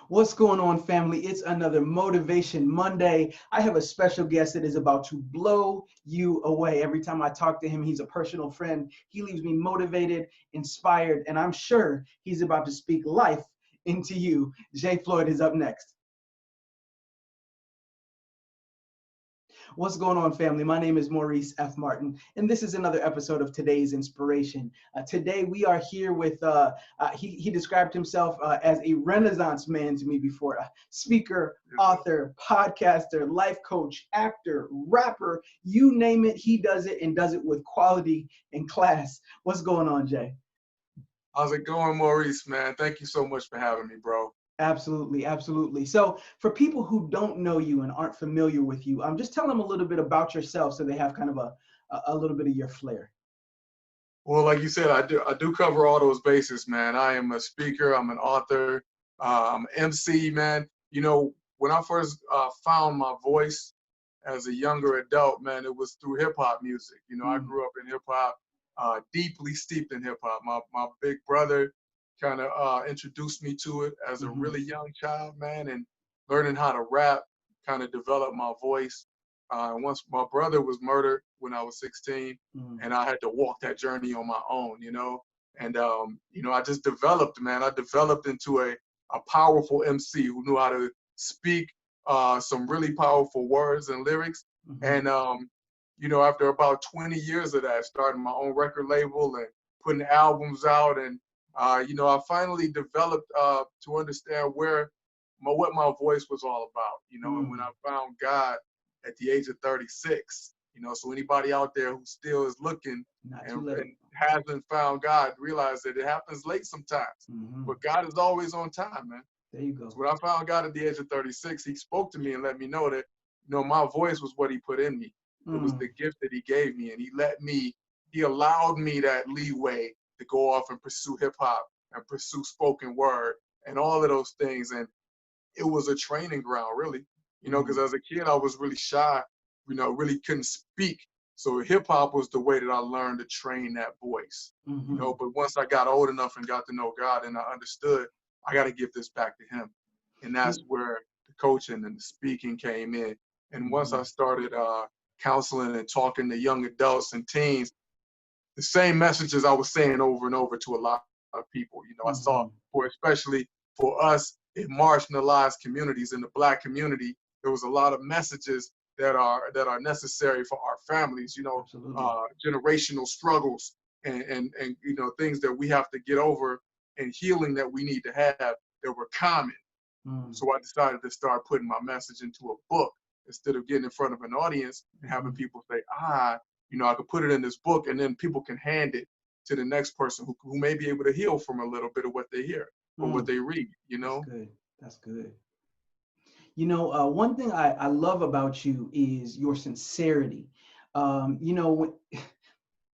What's going on, family? It's another Motivation Monday. I have a special guest that is about to blow you away. Every time I talk to him, he's a personal friend. He leaves me motivated, inspired, and I'm sure he's about to speak life into you. Jay Floyd is up next. What's going on, family? My name is Maurice F. Martin, and this is another episode of Today's Inspiration. Today, we are here with, he described himself as a Renaissance man to me before, a speaker, author, podcaster, life coach, actor, rapper, you name it, he does it and does it with quality and class. What's going on, Jay? How's it going, Maurice, man? Thank you so much for having me, bro. Absolutely, absolutely. So for people who don't know you and aren't familiar with you, just tell them a little bit about yourself so they have kind of a little bit of your flair. Well, like you said, I do cover all those bases, man. I am a speaker, I'm an author, MC, man. You know, when I first found my voice as a younger adult, man, it was through hip hop music. You know, I grew up in hip hop, deeply steeped in hip hop. My big brother kind of introduced me to it as a really young child, man, and learning how to rap kind of developed my voice. Once my brother was murdered when I was 16, and I had to walk that journey on my own, you know. And you know, I just developed, man. I developed into a powerful MC who knew how to speak some really powerful words and lyrics. And you know, after about 20 years of that, starting my own record label and putting albums out, and you know, I finally developed to understand what my voice was all about. You know, and when I found God at the age of 36, you know, so anybody out there who still is looking and hasn't found God, realize that it happens late sometimes, but God is always on time, man. There you go. So when I found God at the age of 36, he spoke to me and let me know that, you know, my voice was what he put in me. It was the gift that he gave me, and he allowed me that leeway to go off and pursue hip hop and pursue spoken word and all of those things. And it was a training ground, really, you know, because as a kid, I was really shy, you know, really couldn't speak. So hip hop was the way that I learned to train that voice, you know. But once I got old enough and got to know God and I understood, I got to give this back to him. And that's where the coaching and the speaking came in. And once I started counseling and talking to young adults and teens, the same messages I was saying over and over to a lot of people. You know, I saw, especially for us in marginalized communities, in the Black community, there was a lot of messages that are necessary for our families. You know, generational struggles and you know, things that we have to get over and healing that we need to have that were common. So I decided to start putting my message into a book instead of getting in front of an audience and having people say, you know, I could put it in this book, and then people can hand it to the next person who may be able to heal from a little bit of what they hear or what they read, you know? That's good. That's good. You know, one thing I love about you is your sincerity. You know,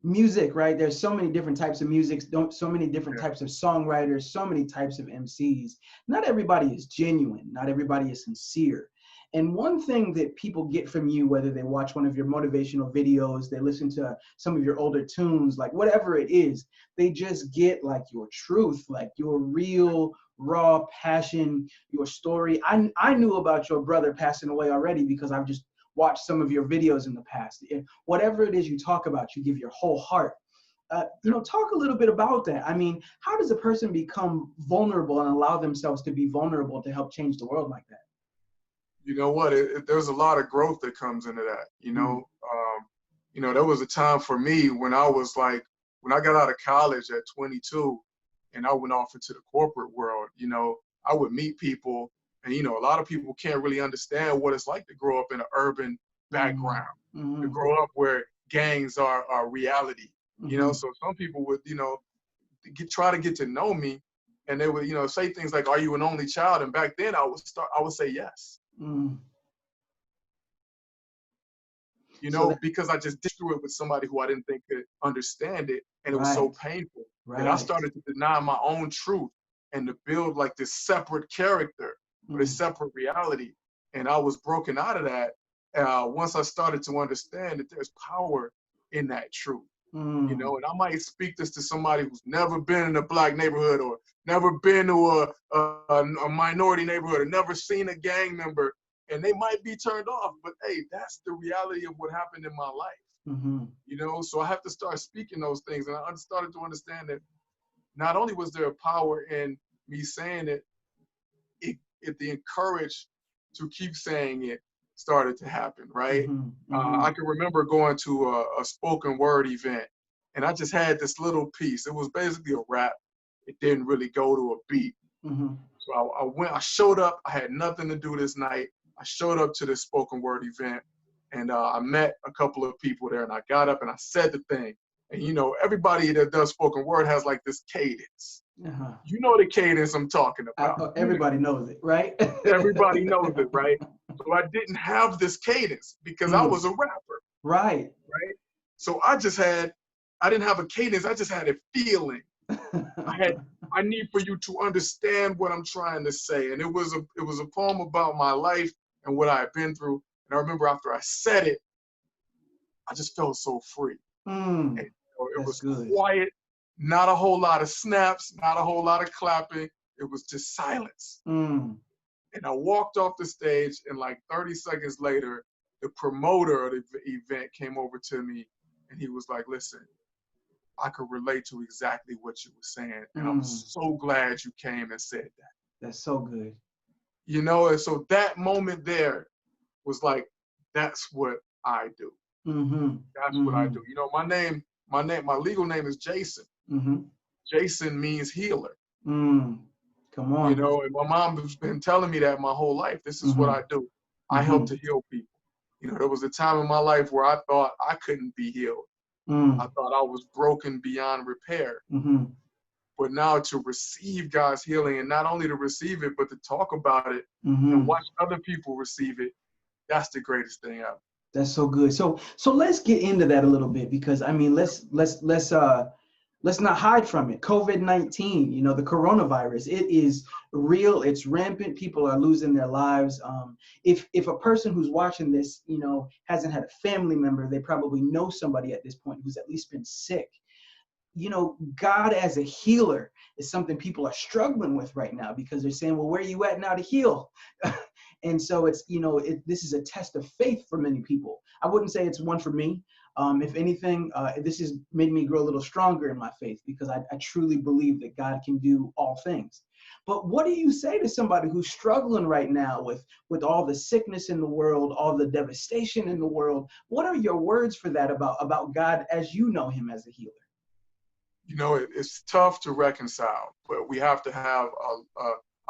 music, right? There's so many different types of music, so many different types of songwriters, so many types of MCs. Not everybody is genuine. Not everybody is sincere. And one thing that people get from you, whether they watch one of your motivational videos, they listen to some of your older tunes, like whatever it is, they just get like your truth, like your real, raw passion, your story. I knew about your brother passing away already because I've just watched some of your videos in the past. Whatever it is you talk about, you give your whole heart. You know, talk a little bit about that. I mean, how does a person become vulnerable and allow themselves to be vulnerable to help change the world like that? You know what? There's a lot of growth that comes into that. You know, you know, there was a time for me when I got out of college at 22, and I went off into the corporate world. You know, I would meet people, and you know, a lot of people can't really understand what it's like to grow up in an urban background, to grow up where gangs are reality. You know, so some people would, you know, try to get to know me, and they would, you know, say things like, "Are you an only child?" And back then, I would say yes. You know, because I just did through it with somebody who I didn't think could understand it, and it was so painful that I started to deny my own truth and to build like this separate character, or this separate reality. And I was broken out of that once I started to understand that there's power in that truth. You know, and I might speak this to somebody who's never been in a Black neighborhood or never been to a minority neighborhood or never seen a gang member, and they might be turned off. But hey, that's the reality of what happened in my life. You know, so I have to start speaking those things, and I started to understand that not only was there a power in me saying it, the encourage to keep saying it started to happen, right? I can remember going to a spoken word event, and I just had this little piece. It was basically a rap. It didn't really go to a beat. So I showed up. I had nothing to do this night. I showed up to this spoken word event, and I met a couple of people there, and I got up and I said the thing. And you know, everybody that does spoken word has like this cadence. You know the cadence I'm talking about. Everybody knows it, right? Everybody knows it, right? So I didn't have this cadence because I was a rapper. Right. So I didn't have a cadence. I just had a feeling. I need for you to understand what I'm trying to say. And it was a poem about my life and what I had been through. And I remember after I said it, I just felt so free. And, it was good. Quiet, not a whole lot of snaps, not a whole lot of clapping. It was just silence. And I walked off the stage, and like 30 seconds later, the promoter of the event came over to me, and he was like, listen, I could relate to exactly what you were saying. And I'm so glad you came and said that. That's so good. You know, and so that moment there was like, that's what I do. That's what I do. You know, my legal name is Jason. Jason means healer. Come on. You know, and my mom has been telling me that my whole life. This is what I do. I help to heal people. You know, there was a time in my life where I thought I couldn't be healed. I thought I was broken beyond repair. But now to receive God's healing, and not only to receive it, but to talk about it and watch other people receive it, that's the greatest thing ever. That's so good. So let's get into that a little bit, because I mean, let's not hide from it. COVID-19, you know, the coronavirus, it is real. It's rampant. People are losing their lives. If a person who's watching this, you know, hasn't had a family member, they probably know somebody at this point who's at least been sick. You know, God as a healer is something people are struggling with right now, because they're saying, well, where are you at now to heal? And so it's, you know, this is a test of faith for many people. I wouldn't say it's one for me. If anything, this has made me grow a little stronger in my faith, because I truly believe that God can do all things. But what do you say to somebody who's struggling right now with all the sickness in the world, all the devastation in the world? What are your words for that about God as you know him as a healer? You know, it's tough to reconcile, but we have to have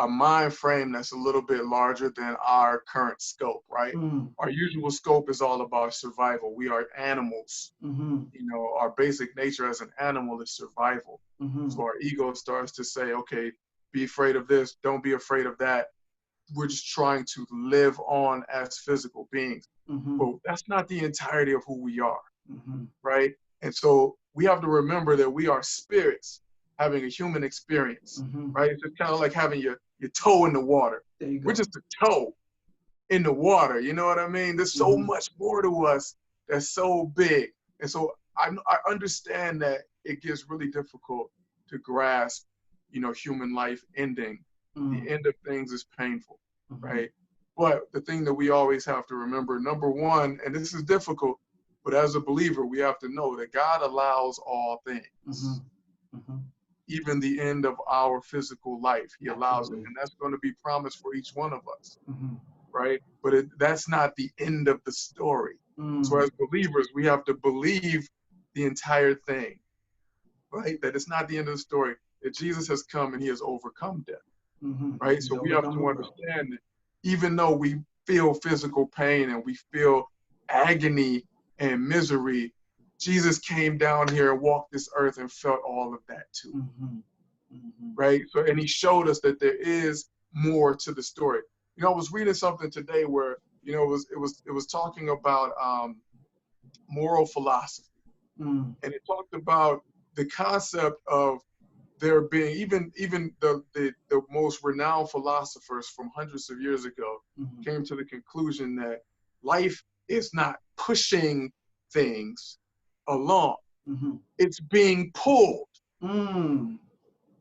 a mind frame that's a little bit larger than our current scope, right? Our usual scope is all about survival. We are animals. You know, our basic nature as an animal is survival. So our ego starts to say, okay, be afraid of this, don't be afraid of that. We're just trying to live on as physical beings. But that's not the entirety of who we are, right? And so we have to remember that we are spirits having a human experience, right? It's just kind of like having your toe in the water. We're just a toe in the water, you know what I mean? There's so much more to us that's so big. And so I understand that it gets really difficult to grasp, you know, human life ending. The end of things is painful, right? But the thing that we always have to remember, number one, and this is difficult, but as a believer, we have to know that God allows all things. Even the end of our physical life, he allows it. And that's going to be promised for each one of us, right? But that's not the end of the story. So as believers, we have to believe the entire thing, right? That it's not the end of the story, that Jesus has come and he has overcome death, right? He's so we have to understand that even though we feel physical pain and we feel agony and misery, Jesus came down here and walked this earth and felt all of that too, right? So, and he showed us that there is more to the story. You know, I was reading something today where, you know, it was talking about moral philosophy, and it talked about the concept of there being even the most renowned philosophers from hundreds of years ago came to the conclusion that life is not pushing things along. Mm-hmm. It's being pulled. Mm.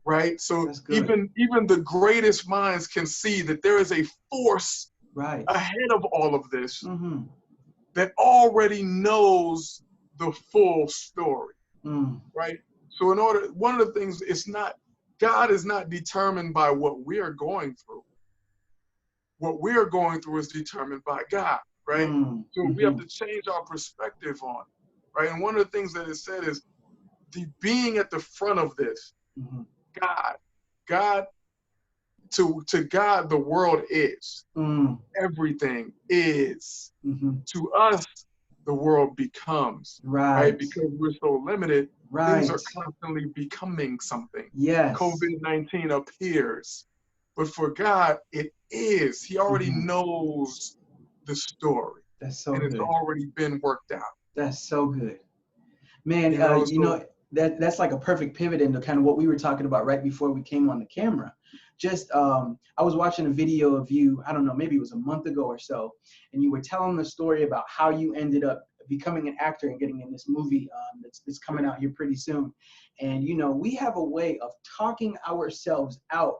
Right? So That's good. even the greatest minds can see that there is a force Right. ahead of all of this Mm-hmm. that already knows the full story. Mm. Right? So one of the things, God is not determined by what we are going through. What we are going through is determined by God, right? Mm. So we have Mm-hmm. to change our perspective on it, right? And one of the things that it said is the being at the front of this, Mm-hmm. God, God, to God, the world is. Mm. Everything is. Mm-hmm. To us, the world becomes, right? Right. Because we're so limited, things Right. are constantly becoming something. Yes. COVID-19 appears. But for God, it is. He already Mm-hmm. knows the story, That's so and it's good. already been worked out. That's so good. Man, You know, you so know, that's like a perfect pivot into kind of what we were talking about right before we came on the camera. Just I was watching a video of you, I don't know, maybe it was a month ago or so, and you were telling the story about how you ended up becoming an actor and getting in this movie that's coming out here pretty soon. And you know, we have a way of talking ourselves out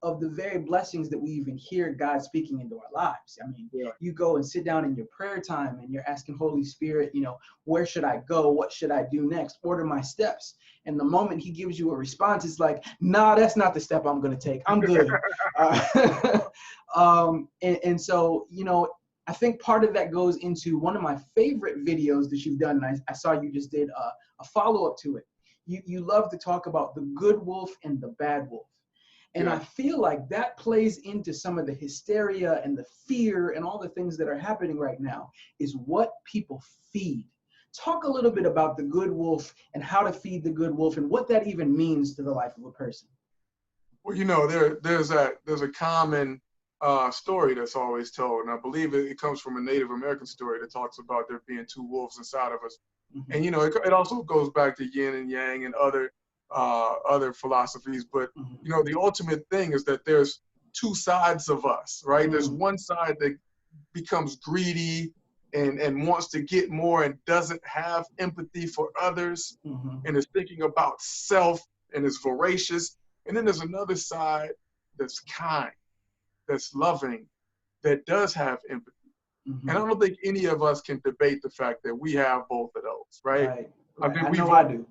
of the very blessings that we even hear God speaking into our lives. I mean, yeah, you go and sit down in your prayer time and you're asking Holy Spirit, you know, where should I go? What should I do next? Order my steps. And the moment he gives you a response, it's like, nah, that's not the step I'm going to take. I'm good. And so, you know, I think part of that goes into one of my favorite videos that you've done. And I saw you just did a follow-up to it. You love to talk about the good wolf and the bad wolf. And I yeah. feel like that plays into some of the hysteria and the fear and all the things that are happening right now is what people feed. Talk a little bit about the good wolf and how to feed the good wolf and what that even means to the life of a person. Well, you know, there's a common story that's always told, and I believe it comes from a Native American story that talks about there being two wolves inside of us. Mm-hmm. And you know, it also goes back to yin and yang and other philosophies. But Mm-hmm. you know, the ultimate thing is that there's two sides of us, right? Mm-hmm. There's one side that becomes greedy and wants to get more and doesn't have empathy for others Mm-hmm. and is thinking about self and is voracious. And then there's another side that's kind, that's loving, that does have empathy. Mm-hmm. And I don't think any of us can debate the fact that we have both of those, right? Right. I Right. think I we've know I all, do.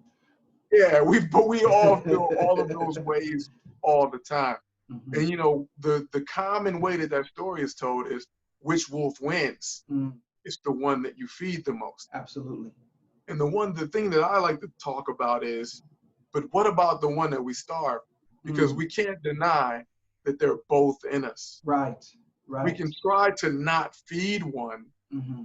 yeah, we all feel all of those ways all the time. Mm-hmm. And you know, the common way that story is told is which wolf wins. Mm. It's the one that you feed the most. Absolutely. And the thing that I like to talk about is, but what about the one that we starve? Because Mm. we can't deny that they're both in us. Right. We Right. can try to not feed one, Mm-hmm.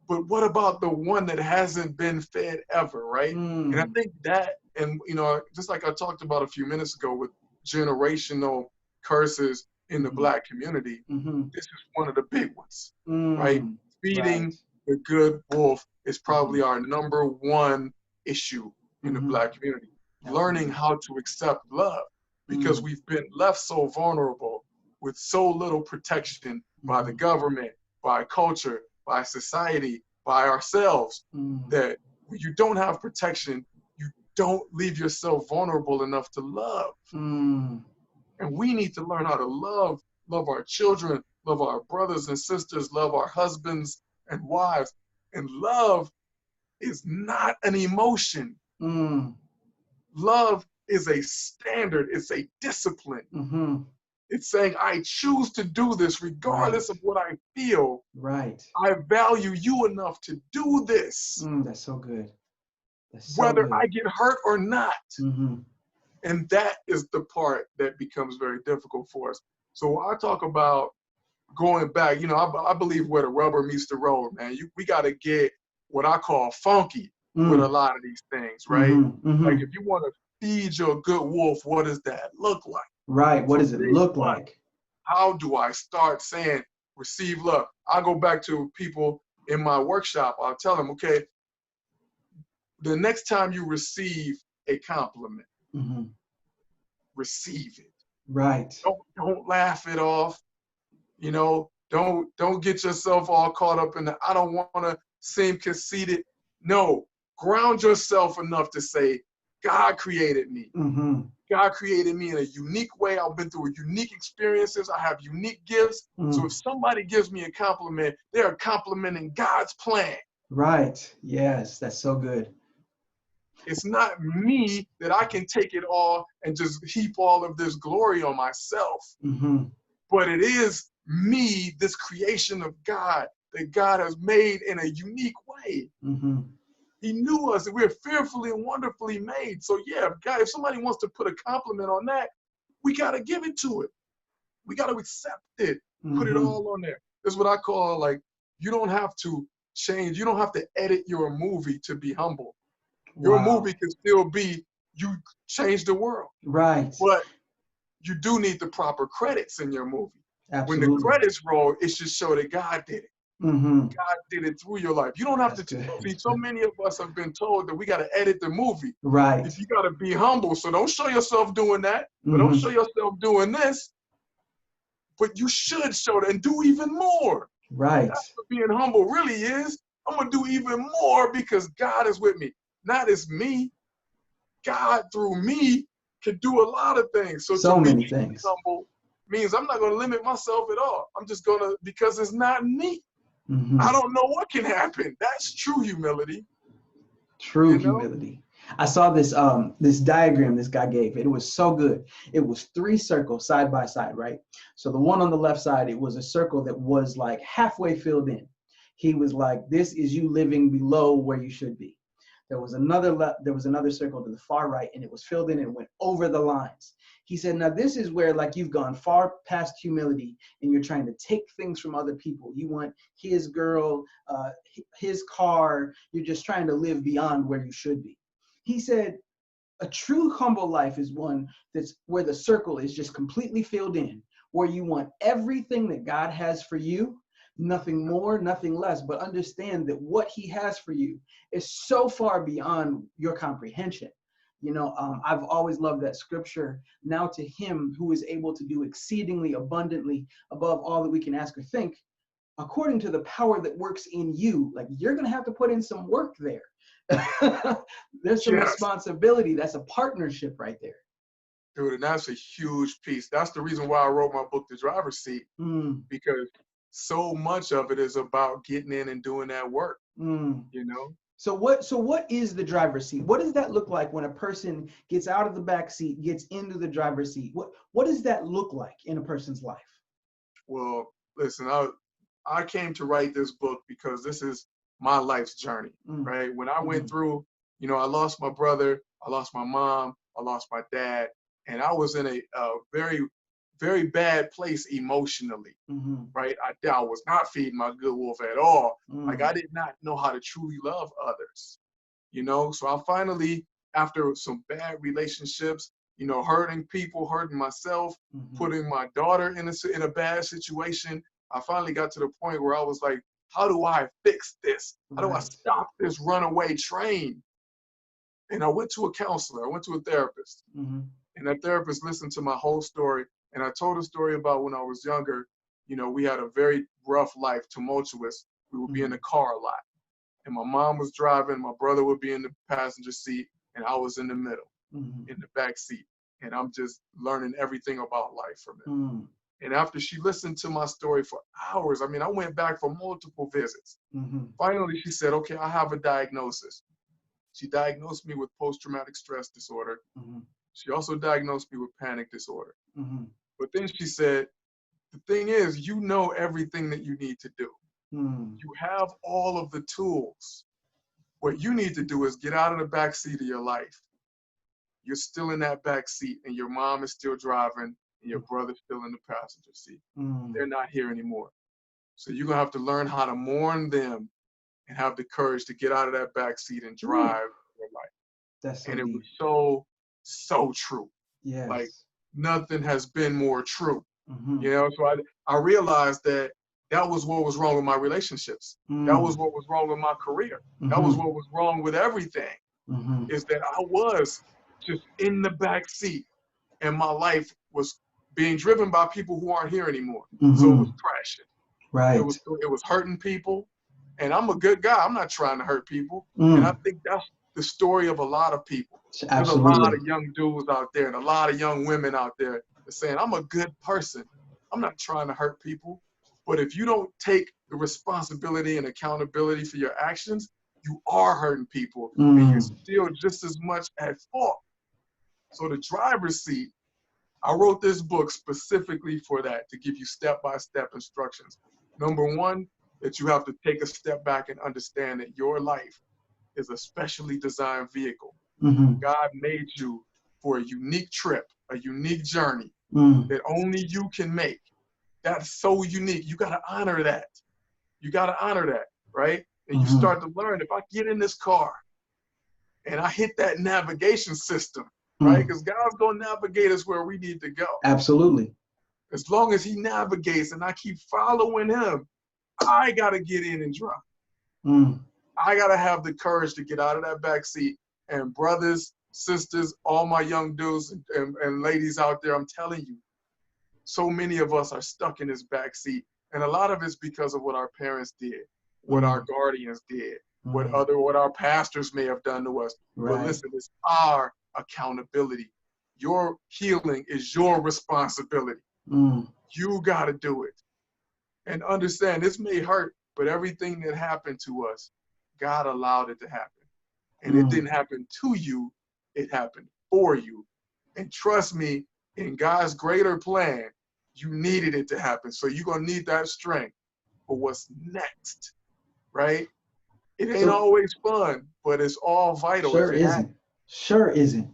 but what about the one that hasn't been fed ever, right? And I Mm. think that, and you know, just like I talked about a few minutes ago with generational curses in the Mm-hmm. Black community, Mm-hmm. this is one of the big ones, right? Mm. Right. Feeding the good wolf is Mm-hmm. probably our number one issue in the Mm-hmm. Black community. Learning Absolutely. how to accept love, because Mm. we've been left so vulnerable with so little protection by the Mm-hmm. government, by culture, by society, by ourselves, Mm. that when you don't have protection, you don't leave yourself vulnerable enough to love. Mm. And we need to learn how to love our children, love our brothers and sisters, love our husbands and wives. And love is not an emotion. Mm. Love is a standard, it's a discipline. Mm-hmm. It's saying, I choose to do this Right. regardless of what I feel. Right. I value you enough to do this, Mm. That's so good. That's so whether I good. get hurt or not. Mm-hmm. And that is the part that becomes very difficult for us. So when I talk about going back, you know, I believe where the rubber meets the road, man. We got to get what I call funky with a Mm. lot of these things, right? Mm-hmm. Like Mm-hmm. if you want to feed your good wolf, what does that look like? Right. What So does it day look one, like? how do I start saying receive love? I go back to people in my workshop. I'll tell them, okay, the next time you receive a compliment, Mm-hmm. receive it. Right. Don't laugh it off. You know, don't get yourself all caught up in the I don't want to seem conceited. No, ground yourself enough to say, God created me. Mm-hmm. God created me in a unique way. I've been through unique experiences. I have unique gifts. So if somebody gives me a compliment, they're complimenting God's plan. Right. Yes, that's so good. It's not me that I can take it all and just heap all of this glory on myself. Mm-hmm. But it is me, this creation of God that God has made in a unique way. Mm-hmm. He knew us and we're fearfully and wonderfully made. So yeah, if somebody wants to put a compliment on that, we got to give it to it. We got to accept it, put it all on there. That's what I call, like, you don't have to change. You don't have to edit your movie to be humble. Your Wow. movie can still be, you change the world. Right. But you do need the proper credits in your movie. When the Absolutely. credits roll, it should show that God did it. Mm-hmm. God did it through your life. You don't have That's to good. see. So many of us have been told that we got to edit the movie. Right. If you got to be humble, so don't show yourself doing that, but don't show yourself doing this. But you should show that and do even more. Right. That's what being humble really is. I'm gonna do even more because God is with me. Not as me. God through me can do a lot of things. So So to be many things. humble means I'm not going to limit myself at all. I'm just going to, because it's not me. Mm-hmm. I don't know what can happen. That's true humility. True humility. I saw this this diagram this guy gave. It was so good. It was 3 circles side by side, right? So the one on the left side, it was a circle that was like halfway filled in. He was like, this is you living below where you should be. There was another circle to the far right, and it was filled in and went over the lines. He said, now this is where, like, you've gone far past humility and you're trying to take things from other people. You want his girl, his car. You're just trying to live beyond where you should be. He said, a true humble life is one that's where the circle is just completely filled in, where you want everything that God has for you, nothing more, nothing less, but understand that what he has for you is so far beyond your comprehension. I've always loved that scripture. Now to him who is able to do exceedingly abundantly above all that we can ask or think, according to the power that works in you. Like, you're going to have to put in some work there. There's some responsibility. That's a partnership right there. Dude, and that's a huge piece. That's the reason why I wrote my book, The Driver's Seat, because so much of it is about getting in and doing that work, So what is the driver's seat? What does that look like when a person gets out of the back seat, gets into the driver's seat? What does that look like in a person's life? Well, listen, I came to write this book because this is my life's journey, right? When I went through, I lost my brother, I lost my mom, I lost my dad, and I was in a very, very bad place emotionally, right? I was not feeding my good wolf at all. Like, I did not know how to truly love others, So I finally, after some bad relationships, hurting people, hurting myself, putting my daughter in a bad situation, I finally got to the point where I was like, how do I fix this? How do I stop this runaway train? And I went to a counselor. I went to a therapist. And that therapist listened to my whole story. And I told a story about when I was younger. We had a very rough life, tumultuous. We would be in the car a lot. And my mom was driving, my brother would be in the passenger seat, and I was in the middle, in the back seat. And I'm just learning everything about life from it. And after she listened to my story for hours, I went back for multiple visits. Finally, she said, okay, I have a diagnosis. She diagnosed me with post-traumatic stress disorder. She also diagnosed me with panic disorder. But then she said, the thing is, you know everything that you need to do. You have all of the tools. What you need to do is get out of the back seat of your life. You're still in that back seat, and your mom is still driving, and your brother's still in the passenger seat. They're not here anymore. So you're going to have to learn how to mourn them and have the courage to get out of that back seat and drive your life. That's so and it deep. was so true. Yes. Like, nothing has been more true. So I realized that was what was wrong with my relationships. That was what was wrong with my career. That was what was wrong with everything. Is that I was just in the back seat, and my life was being driven by people who aren't here anymore. So it was crashing. Right. It was hurting people, And I'm a good guy. I'm not trying to hurt people. And I think that's the story of a lot of people. There's a lot of young dudes out there and a lot of young women out there that saying, I'm a good person. I'm not trying to hurt people. But if you don't take the responsibility and accountability for your actions, you are hurting people and you're still just as much at fault. So the driver's seat, I wrote this book specifically for that, to give you step-by-step instructions. Number one, that you have to take a step back and understand that your life is a specially designed vehicle. God made you for a unique trip, a unique journey that only you can make. That's so unique. You got to honor that. You got to honor that, right? And you start to learn, if I get in this car and I hit that navigation system, right? Because God's going to navigate us where we need to go. Absolutely. As long as he navigates and I keep following him, I got to get in and drive. I got to have the courage to get out of that back seat. And brothers, sisters, all my young dudes and ladies out there, I'm telling you, so many of us are stuck in this back seat. And a lot of it's because of what our parents did, what our guardians did, what our pastors may have done to us. Right. But listen, it's our accountability. Your healing is your responsibility. You got to do it. And understand, this may hurt, but everything that happened to us, God allowed it to happen. And it didn't happen to you, it happened for you. And trust me, in God's greater plan, you needed it to happen. So you're going to need that strength for what's next, right? It ain't always fun, but it's all vital. Sure isn't. Sure isn't.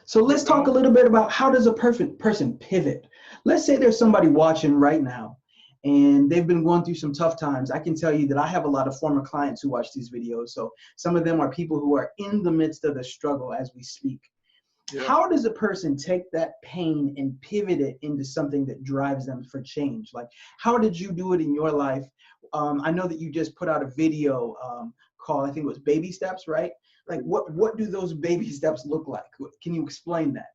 So let's talk a little bit about, how does a perfect person pivot? Let's say there's somebody watching right now and they've been going through some tough times. I can tell you that I have a lot of former clients who watch these videos. So some of them are people who are in the midst of the struggle as we speak. Yeah. How does a person take that pain and pivot it into something that drives them for change? Like, how did you do it in your life? I know that you just put out a video called, I think it was Baby Steps, right? Like, what do those baby steps look like? Can you explain that?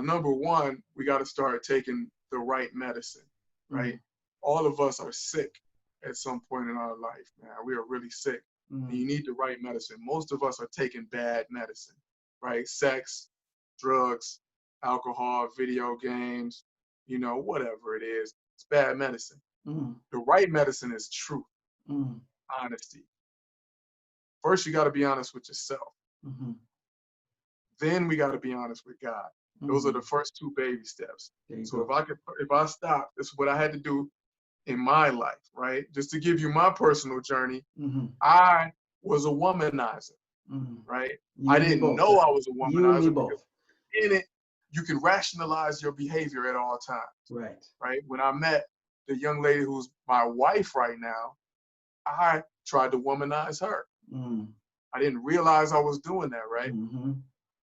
Number one, we got to start taking the right medicine, right? All of us are sick at some point in our life, man. We are really sick. And you need the right medicine. Most of us are taking bad medicine, right? Sex, drugs, alcohol, video games, whatever it is. It's bad medicine. The right medicine is truth, honesty. First, you got to be honest with yourself. Then we got to be honest with God. Those are the first two baby steps. So if I stop, this is what I had to do in my life, right? Just to give you my personal journey, I was a womanizer, right? I didn't know I was a womanizer because in it, you can rationalize your behavior at all times, right? When I met the young lady who's my wife right now, I tried to womanize her. I didn't realize I was doing that, right?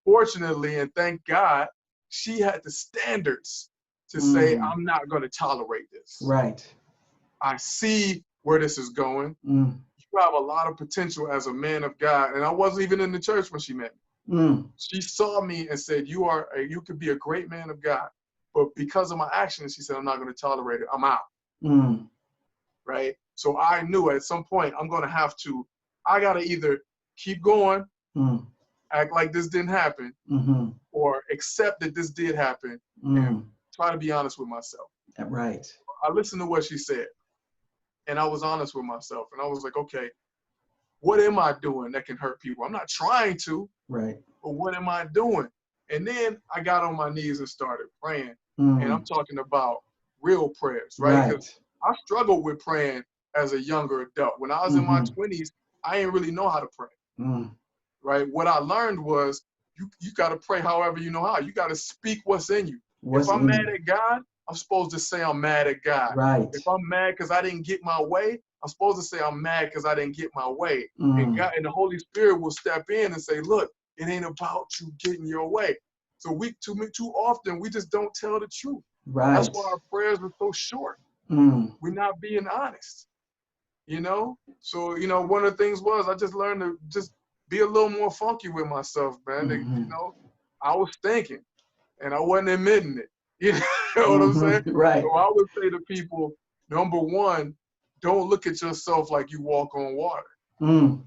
Fortunately, and thank God, she had the standards to say, I'm not going to tolerate this. Right. I see where this is going. You have a lot of potential as a man of God. And I wasn't even in the church when she met me. She saw me and said, you could be a great man of God. But because of my actions, she said, I'm not going to tolerate it. I'm out. Right? So I knew at some point I got to either keep going, act like this didn't happen, or accept that this did happen and try to be honest with myself. Right. I listened to what she said and I was honest with myself and I was like, okay, what am I doing that can hurt people? I'm not trying to, but what am I doing? And then I got on my knees and started praying. And I'm talking about real prayers, right? Because I struggled with praying as a younger adult. When I was in my 20s, I didn't really know how to pray. Right? What I learned was you got to pray however you know how. You got to speak what's in you. If I'm mad at God, I'm supposed to say I'm mad at God. Right. If I'm mad because I didn't get my way, I'm supposed to say I'm mad because I didn't get my way. And God and the Holy Spirit will step in and say, look, it ain't about you getting your way. So too often we just don't tell the truth. Right. That's why our prayers are so short. We're not being honest. So one of the things was I just learned to just be a little more funky with myself, man. I was thinking and I wasn't admitting it. You know what I'm saying? Right. So I would say to people, number one, don't look at yourself like you walk on water. Mm.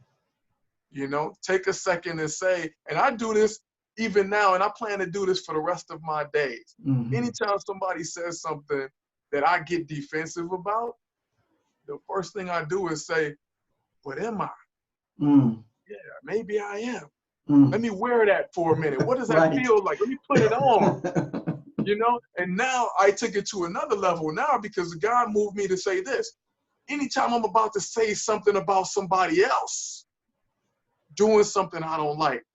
You know, take a second and say, and I do this even now, and I plan to do this for the rest of my days. Mm-hmm. Anytime somebody says something that I get defensive about, the first thing I do is say, what am I? Mm. Yeah, maybe I am. Mm. Let me wear that for a minute. What does that Right. feel like? Let me put it on. You know, and now I took it to another level now because God moved me to say this. Anytime I'm about to say something about somebody else doing something I don't like,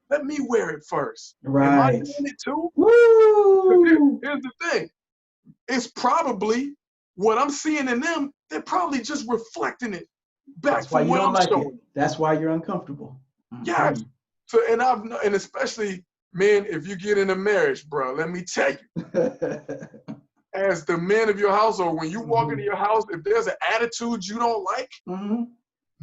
let me wear it first. Am I Right. doing it too? Woo! Here's the thing. It's probably what I'm seeing in them, they're probably just reflecting it back That's why from you what don't I'm like it. showing. That's why you're uncomfortable. Yes. So, and especially, men, if you get in a marriage, bro, let me tell you, as the men of your household, when you walk into your house, if there's an attitude you don't like,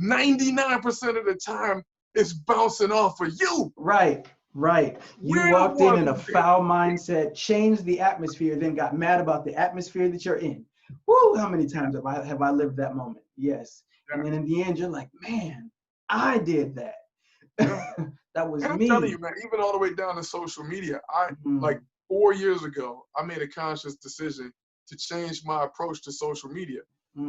99% of the time, it's bouncing off of you. Right. You We're the walked in ones a who did. foul mindset, changed the atmosphere, then got mad about the atmosphere that you're in. Woo! How many times have I lived that moment? Yes. And then in the end, you're like, man, I did that. Yeah. That was And I'm me. telling you, man, even all the way down to social media, like 4 years ago, I made a conscious decision to change my approach to social media.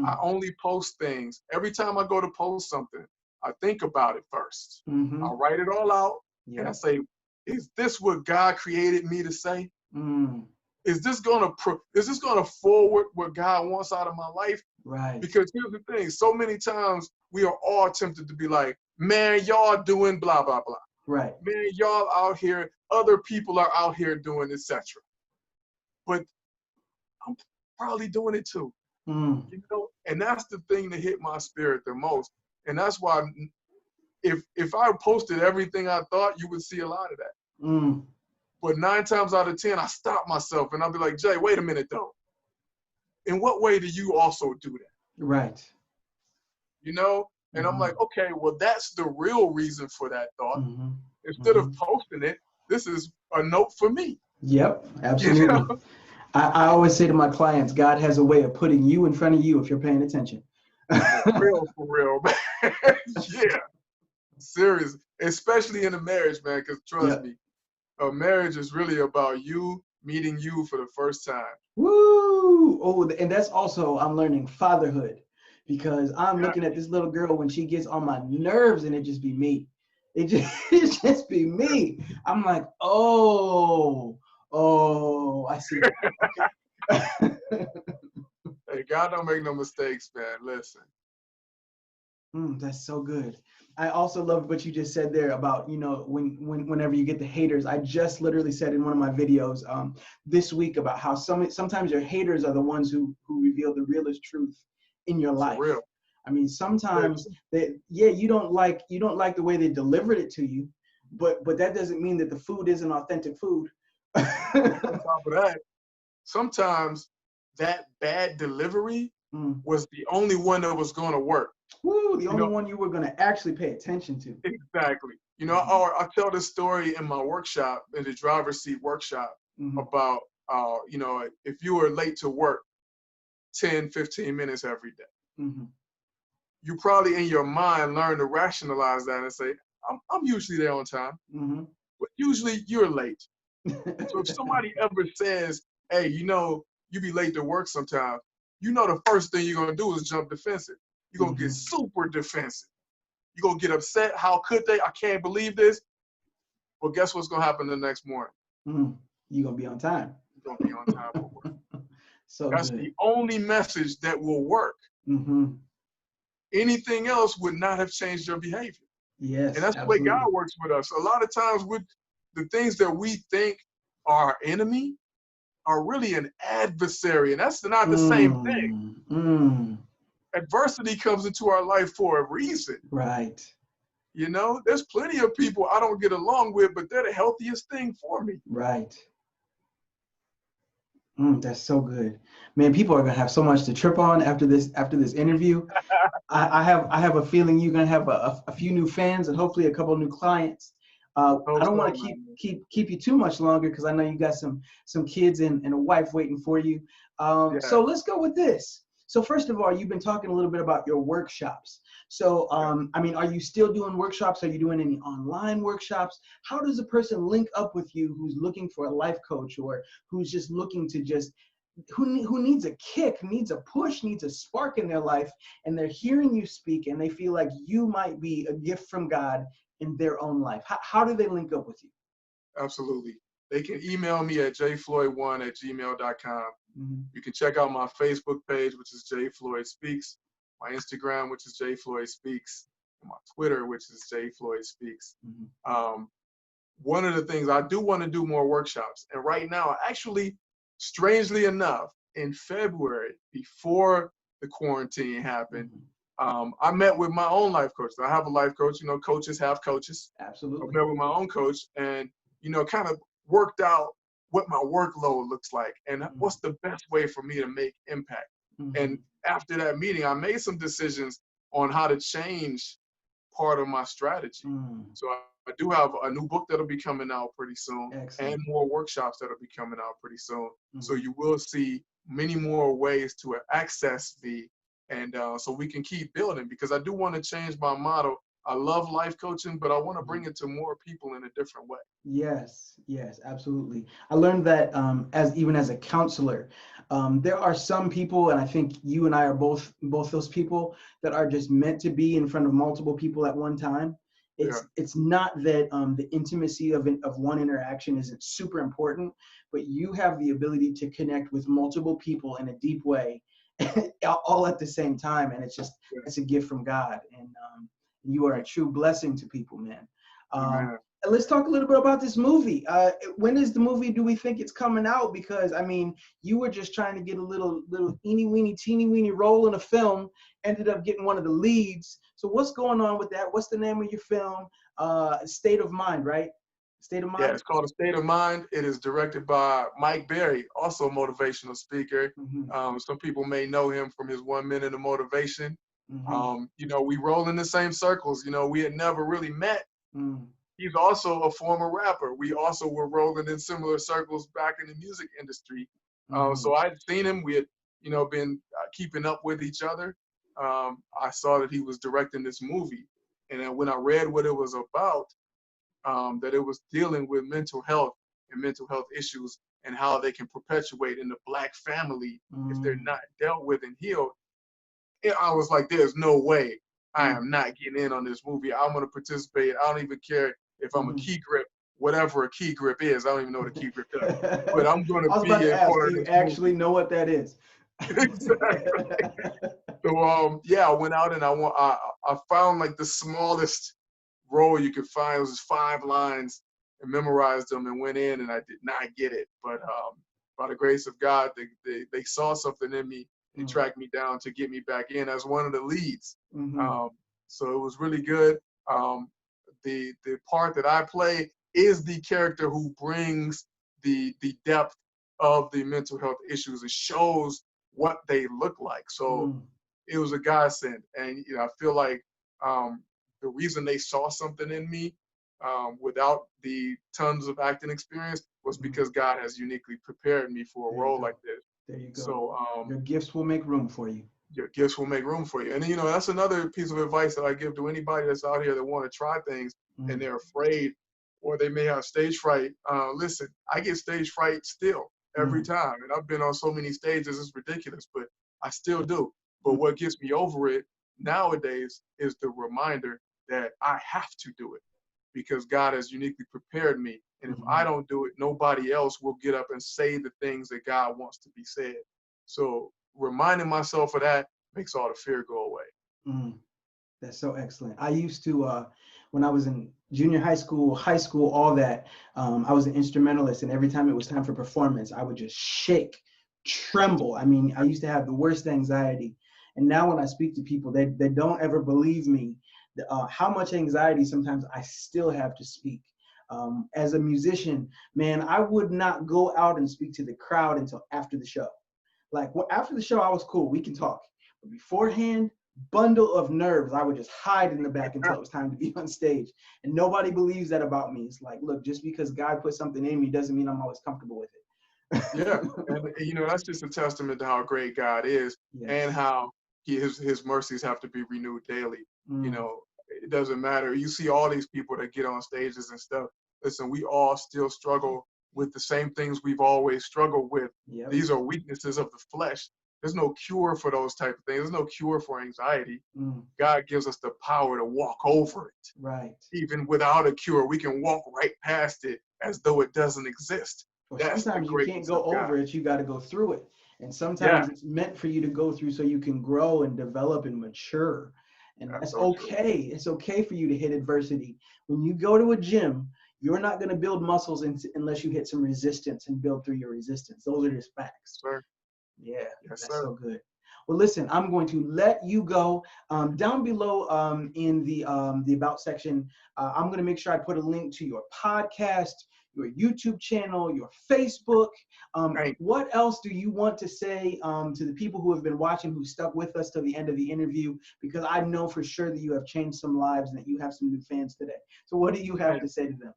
I only post things. Every time I go to post something, I think about it first. I write it all out, and I say, is this what God created me to say? Is this gonna forward what God wants out of my life? Right. Because here's the thing: so many times we are all tempted to be like, "Man, y'all doing blah blah blah." Right. Man, y'all out here. Other people are out here doing etc. But I'm probably doing it too. You know, and that's the thing that hit my spirit the most. And that's why if I posted everything I thought, you would see a lot of that. But 9 times out of 10, I stop myself and I'll be like, Jay, wait a minute though. In what way do you also do that? Right. You know? And I'm like, okay, well, that's the real reason for that thought. Instead of posting it, this is a note for me. Yep, absolutely. You know? I always say to my clients, God has a way of putting you in front of you if you're paying attention. For real, man. Yeah. Serious. Especially in a marriage, man, because trust me, a marriage is really about you meeting you for the first time. Woo! Oh, and that's also, I'm learning fatherhood, because I'm looking at this little girl when she gets on my nerves and it just be me. It just be me. I'm like, oh, I see. Okay. Hey, God don't make no mistakes, man. Listen. That's so good. I also love what you just said there about, you know, whenever you get the haters. I just literally said in one of my videos this week about how sometimes your haters are the ones who reveal the realest truth in your life. For real. I mean, sometimes you don't like the way they delivered it to you, but that doesn't mean that the food isn't authentic food. On top of that, sometimes that bad delivery was the only one that was going to work. Woo, the only one you were going to actually pay attention to. Exactly. You know, I tell this story in my workshop, in the driver's seat workshop, about, you know, if you were late to work 10, 15 minutes every day, you probably in your mind learn to rationalize that and say, I'm usually there on time, but usually you're late. So if somebody ever says, hey, you know, you be late to work sometimes, you know the first thing you're going to do is jump defensive. You're going to get super defensive. You're going to get upset. How could they? I can't believe this. Well, guess what's going to happen the next morning? You're going to be on time. You're going to be on time for work. So that's good. The only message that will work. Anything else would not have changed your behavior. Yes, and that's absolutely. the way God works with us. A lot of times with the things that we think are our enemy are really an adversary, and that's not the same thing. Adversity comes into our life for a reason. Right. You know, there's plenty of people I don't get along with, but they're the healthiest thing for me. Right. That's so good, man. People are gonna have so much to trip on after this interview. I have a feeling you're gonna have a few new fans and hopefully a couple new clients. I don't want to keep you too much longer because I know you got some kids and a wife waiting for you. So let's go with this. So first of all, you've been talking a little bit about your workshops. So, I mean, are you still doing workshops? Are you doing any online workshops? How does a person link up with you who's looking for a life coach, or who's just looking to just, who needs a kick, needs a push, needs a spark in their life, and they're hearing you speak and they feel like you might be a gift from God in their own life? How do they link up with you? Absolutely. They can email me at jfloyd1@gmail.com. Mm-hmm. You can check out my Facebook page, which is Jay Floyd Speaks, my Instagram, which is Jay Floyd Speaks, and my Twitter, which is Jay Floyd Speaks. Mm-hmm. One of the things I do want to do more workshops. And right now, actually, strangely enough, in February, before the quarantine happened, I met with my own life coach. I have a life coach, you know, coaches have coaches. Absolutely. I met with my own coach and, you know, kind of worked out what my workload looks like and what's the best way for me to make impact. And after that meeting, I made some decisions on how to change part of my strategy. So I do have a new book that'll be coming out pretty soon. Excellent. And more workshops that'll be coming out pretty soon. So you will see many more ways to access me, and so we can keep building, because I do want to change my model. I love life coaching, but I want to bring it to more people in a different way. Yes, yes, absolutely. I learned that even as a counselor, there are some people, and I think you and I are both those people, that are just meant to be in front of multiple people at one time. It's not that the intimacy of one interaction isn't super important, but you have the ability to connect with multiple people in a deep way, all at the same time, and it's a gift from God, and you are a true blessing to people, man. Let's talk a little bit about this movie. When is the movie? Do we think it's coming out? Because I mean, you were just trying to get a little eeny weeny teeny weeny role in a film, ended up getting one of the leads. So what's going on with that? What's the name of your film? State of Mind, right? State of Mind. Yeah, it's called A State of Mind. It is directed by Mike Berry, also a motivational speaker. Some people may know him from his 1 minute of motivation. You know, we roll in the same circles. You know, we had never really met. He's also a former rapper. We also were rolling in similar circles back in the music industry. So I'd seen him. We had, you know, been keeping up with each other. I saw that he was directing this movie. And then when I read what it was about, that it was dealing with mental health and mental health issues and how they can perpetuate in the Black family if they're not dealt with and healed, I was like, there's no way I am not getting in on this movie. I'm going to participate. I don't even care if I'm a key grip, whatever a key grip is. I don't even know what a key grip does. But I'm going to be a part of this actually know what that is. Exactly. So yeah, I went out and I found like the smallest role you could find. It was just 5 lines and memorized them and went in, and I did not get it. But by the grace of God, they saw something in me and tracked me down to get me back in as one of the leads. So it was really good. The part that I play is the character who brings the depth of the mental health issues and shows what they look like. So it was a godsend. And you know, I feel like the reason they saw something in me without the tons of acting experience was because God has uniquely prepared me for a role like this. There you go. So your gifts will make room for you. Your gifts will make room for you. And you know, that's another piece of advice that I give to anybody that's out here that want to try things and they're afraid or they may have stage fright. Listen, I get stage fright still every time. And I've been on so many stages, it's ridiculous, but I still do. But what gets me over it nowadays is the reminder that I have to do it because God has uniquely prepared me. And if I don't do it, nobody else will get up and say the things that God wants to be said. So reminding myself of that makes all the fear go away. That's so excellent. I used to, when I was in junior high school, all that, I was an instrumentalist, and every time it was time for performance, I would just shake, tremble. I mean, I used to have the worst anxiety. And now when I speak to people, they don't ever believe me, how much anxiety sometimes I still have to speak. As a musician, man, I would not go out and speak to the crowd until after the show. Like after the show, I was cool. We can talk. But beforehand, bundle of nerves. I would just hide in the back until it was time to be on stage. And nobody believes that about me. It's like, look, just because God put something in me doesn't mean I'm always comfortable with it. Yeah, and you know, that's just a testament to how great God is, and Yes. how his mercies have to be renewed daily. You Mm. know, it doesn't matter. You see all these people that get on stages and stuff. Listen, we all still struggle with the same things we've always struggled with. Yep. These are weaknesses of the flesh. There's no cure for those type of things. There's no cure for anxiety. Mm. God gives us the power to walk over it. Right. Even without a cure, we can walk right past it as though it doesn't exist. Or That's the sometimes you can't greatness of go God. over it, you got to go through it. And Yeah, sometimes it's meant for you to go through so you can grow and develop and mature. And that's that's so true. okay. It's okay for you to hit adversity. When you go to a gym, you're not going to build muscles unless you hit some resistance and build through your resistance. Those are just facts. Sir. Yeah, Yes, that's sir. so good. Well, listen, I'm going to let you go. Down below in the about section, I'm going to make sure I put a link to your podcast, your YouTube channel, your Facebook. Thank What else do you want to say to the people who have been watching, who stuck with us till the end of the interview? Because I know for sure that you have changed some lives and that you have some new fans today. So what do you have you. to say to them?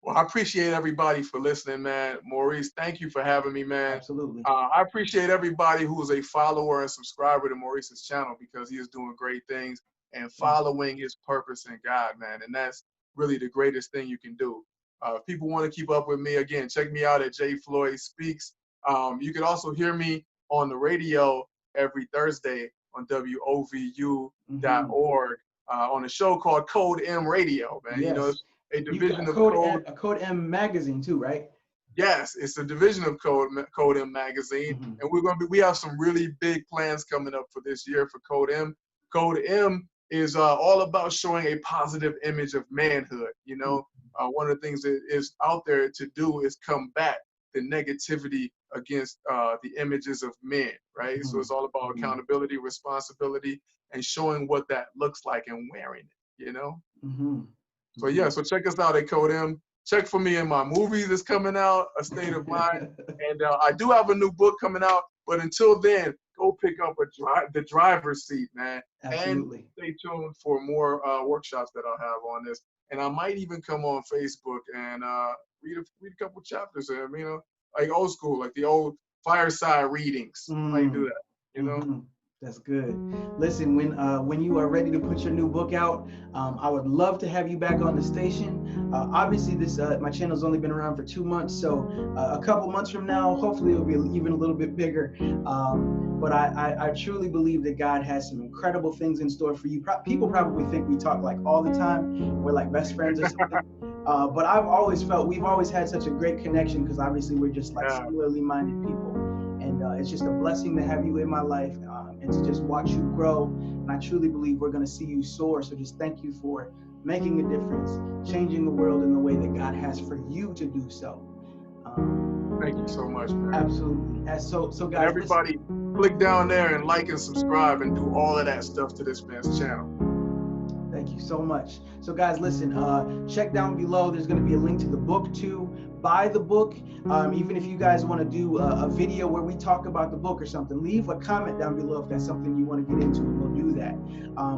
Well, I appreciate everybody for listening, man. Maurice, thank you for having me, man. Absolutely. I appreciate everybody who is a follower and subscriber to Maurice's channel, because he is doing great things and following his purpose in God, man. And that's really the greatest thing you can do. If people want to keep up with me, again, check me out at Jay Floyd Speaks. You can also hear me on the radio every Thursday on WOVU.org on a show called Code M Radio, man. You know, Yes. it's a You've division got of Code. a Code M magazine too, right? Yes, it's a division of Code M magazine, Mm-hmm. and we have some really big plans coming up for this year for Code M. Code M is all about showing a positive image of manhood. You know, one of the things that is out there to do is combat the negativity against the images of men, right? So it's all about accountability, responsibility, and showing what that looks like and wearing it. You know. Mm-hmm. So yeah, so check us out at Code M. Check for me in my movie that's coming out, A State of Mind. And I do have a new book coming out, but until then, go pick up the driver's seat, man. Absolutely. And stay tuned for more workshops that I'll have on this. And I might even come on Facebook and read a couple chapters of them, you know, like old school, like the old fireside readings. Might do that, you know. Mm-hmm. That's good. Listen, when you are ready to put your new book out, I would love to have you back on the station. Obviously, this my channel's only been around for 2 months, so a couple months from now, hopefully, it'll be even a little bit bigger. But I truly believe that God has some incredible things in store for you. People probably think we talk like all the time. We're like best friends or something. But I've always felt we've always had such a great connection, because obviously we're just like similarly minded people. And it's just a blessing to have you in my life and to just watch you grow. And I truly believe we're going to see you soar. So just thank you for making a difference, changing the world in the way that God has for you to do so. Thank you so much, man. Absolutely. So guys, and everybody, click down there and like and subscribe and do all of that stuff to this man's channel. Thank you so much. So guys, listen, check down below. There's going to be a link to the book too. Buy the book. Even if you guys want to do a video where we talk about the book or something, leave a comment down below if that's something you want to get into, and we'll do that.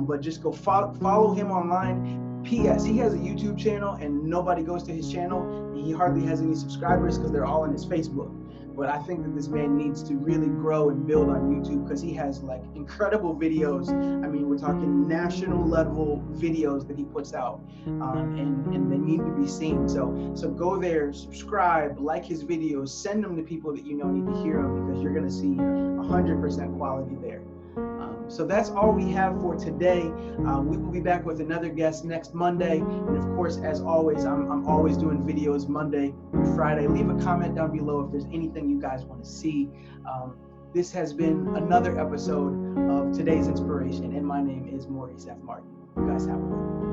But just go follow him online. P.S. He has a YouTube channel and nobody goes to his channel, and he hardly has any subscribers because they're all on his Facebook. But I think that this man needs to really grow and build on YouTube, because he has like incredible videos. I mean, we're talking national level videos that he puts out, and they need to be seen. So go there, subscribe, like his videos, send them to people that you know need to hear them, because you're going to see 100% quality there. So that's all we have for today. We will be back with another guest next Monday. And of course, as always, I'm always doing videos Monday through Friday. Leave a comment down below if there's anything you guys want to see. This has been another episode of Today's Inspiration, and my name is Maurice F. Martin. You guys have a good one.